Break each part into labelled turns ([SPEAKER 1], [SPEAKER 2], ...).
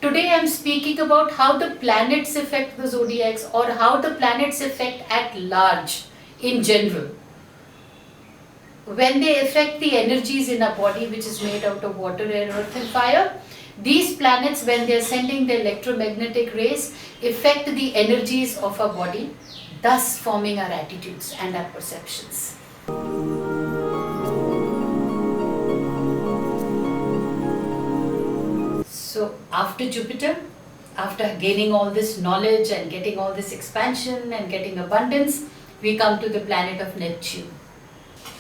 [SPEAKER 1] Today I am speaking about how the planets affect the zodiacs, or how the planets affect at large in general. When they affect the energies in our body, which is made out of water, air, earth and fire, these planets, when they are sending the electromagnetic rays, affect the energies of our body, thus forming our attitudes and our perceptions. So after Jupiter, after gaining all this knowledge and getting all this expansion and getting abundance, we come to the planet of Neptune.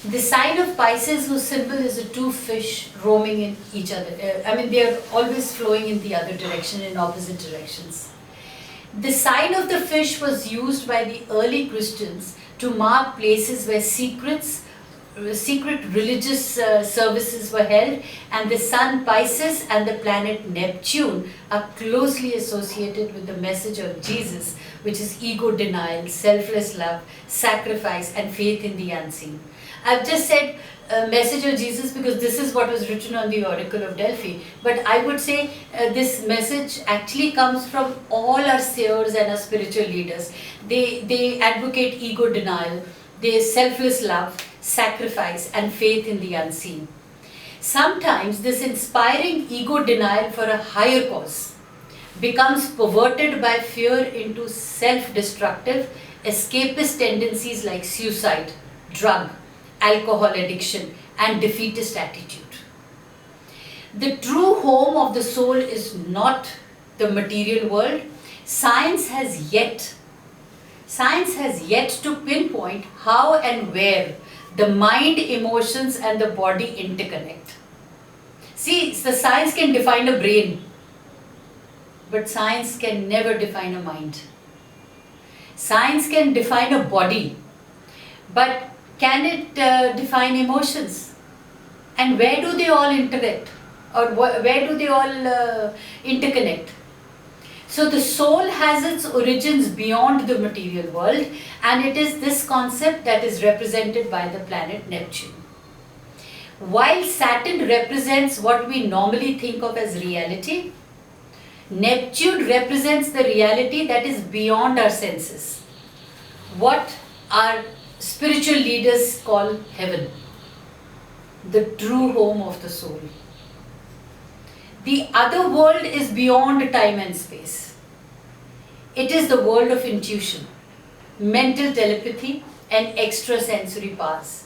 [SPEAKER 1] The sign of Pisces, whose symbol is the two fish roaming in each other. They are always flowing in the other direction, in opposite directions. The sign of the fish was used by the early Christians to mark places where secret religious services were held, and the sun Pisces and the planet Neptune are closely associated with the message of Jesus, which is ego denial, selfless love, sacrifice and faith in the unseen. I've just said message of Jesus because this is what was written on the Oracle of Delphi, but I would say this message actually comes from all our seers and our spiritual leaders. They advocate ego denial, they selfless love, sacrifice and faith in the unseen. Sometimes this inspiring ego denial for a higher cause becomes perverted by fear into self-destructive, escapist tendencies like suicide, drug, alcohol addiction and defeatist attitude. The true home of the soul is not the material world. Science has yet to pinpoint how and where the mind, emotions and the body interconnect. See, the science can define a brain, but science can never define a mind. Science can define a body, but can it define emotions? And where do they all interact? Or where do they all interconnect? So the soul has its origins beyond the material world, and it is this concept that is represented by the planet Neptune. While Saturn represents what we normally think of as reality, Neptune represents the reality that is beyond our senses. What our spiritual leaders call heaven, the true home of the soul. The other world is beyond time and space. It is the world of intuition, mental telepathy and extrasensory powers.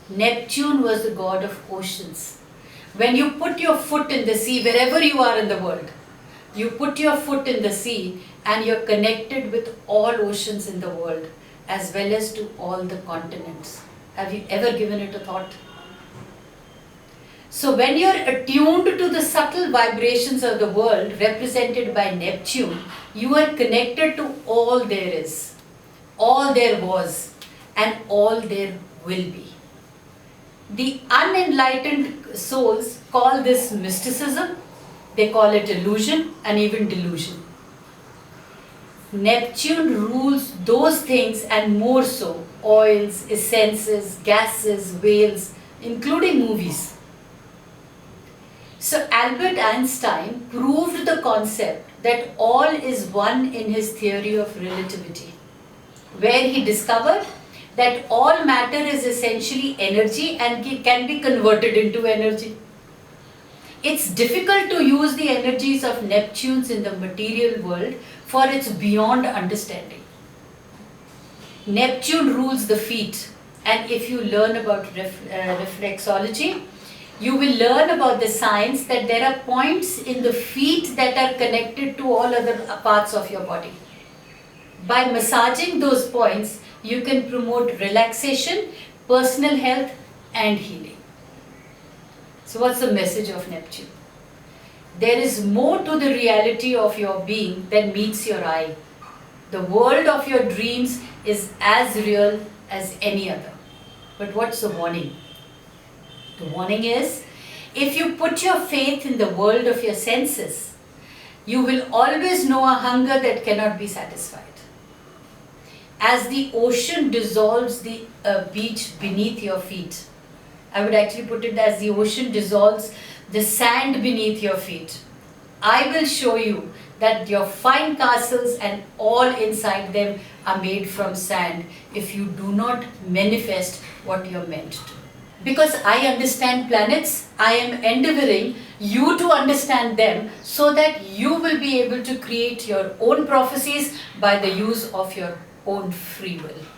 [SPEAKER 1] Neptune was the god of oceans. When you put your foot in the sea, wherever you are in the world, you put your foot in the sea and you're connected with all oceans in the world, as well as to all the continents. Have you ever given it a thought? So when you're attuned to the subtle vibrations of the world represented by Neptune, you are connected to all there is, all there was, and all there will be. The unenlightened souls call this mysticism, they call it illusion and even delusion. Neptune rules those things and more so, oils, essences, gases, whales, including movies. So Albert Einstein proved the concept that all is one in his theory of relativity, where he discovered that all matter is essentially energy and can be converted into energy. It's difficult to use the energies of Neptunes in the material world, for it's beyond understanding. Neptune rules the feet, and if you learn about reflexology, you will learn about the science that there are points in the feet that are connected to all other parts of your body. By massaging those points, you can promote relaxation, personal health and healing. So what's the message of Neptune? There is more to the reality of your being than meets your eye. The world of your dreams is as real as any other. But what's the warning? The warning is, if you put your faith in the world of your senses, you will always know a hunger that cannot be satisfied. As the ocean dissolves the beach beneath your feet, I would actually put it as the ocean dissolves the sand beneath your feet. I will show you that your fine castles and all inside them are made from sand if you do not manifest what you're meant to. Because I understand planets, I am endeavoring you to understand them so that you will be able to create your own prophecies by the use of your own free will.